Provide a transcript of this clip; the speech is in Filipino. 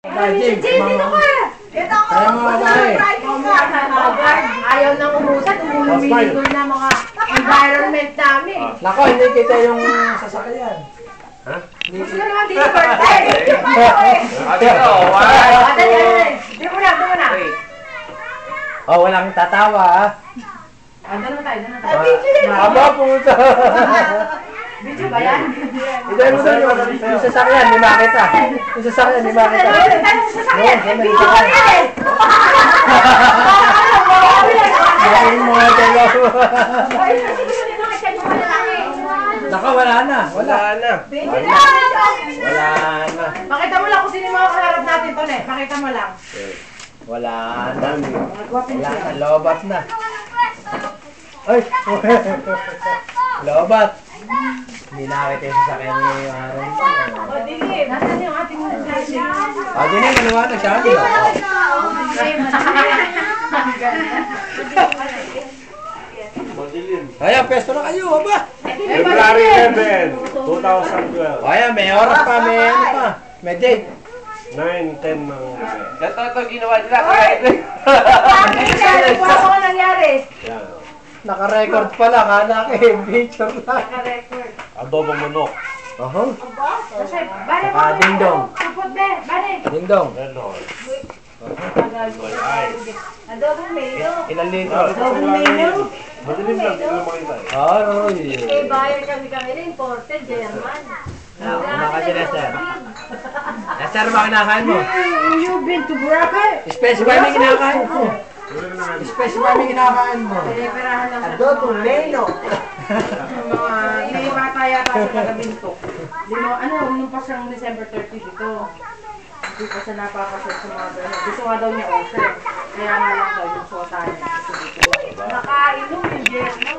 Ayaw nang umusan, umulumilingol na mga environment namin. Nako, hindi kita yung sasakyan. Ha? Gusto ko naman dito birthday. Di mo na. Oh, walang tatawa ha. Doon na tayo. Aba, pumunta. Video ba yan? Ito yung sasakyan, di makita. Yung sasakyan, di makita. Yung mga dalawa. Naka, wala na. Wala na. Pakita mo lang kung sino yung mga kaharap natin to, ne. Pakita mo lang. Wala na. Lobat na. Ay! Lobat! Hindi nakakita yung sasakyan ni Aaron. O, dili. Nasaan yung ating sasakyan? Dili, maliwanag siya. Ayan, pesto na kayo, aba! February 11, 2012. Ayan, may oras pa, may ano pa. May date. 9-10 ng... Ito ginawa nila. Ano nangyari? Yan. Naka-record pala, kala picture lang. Naka-record. Adobo manok. Kasi, bane mo. Ding-dong. Supot, be. Bane. Ding-dong. Red horse. Adobong mayo. Ilan litro? Adobong mayo. Madilim lang, hindi lang makita eh. Aroy. Eh, bayad kami rin. Imported, German. Kumakain si Lester. Lester, ba kinakain mo? You've been to Boracay? Specify mo yung kinakain mo. Specify mo yung kinakain mo. Pinipirahan lang sa Adobong mayo. mga inayibata yata sa Tagabinto. Nung pa siyang December 30 dito. Hindi pa siya napapasok sa mga ganyan. Gusto nga daw niya offer. Kaya nga lang daw yung sota niya. Nakainom yung German.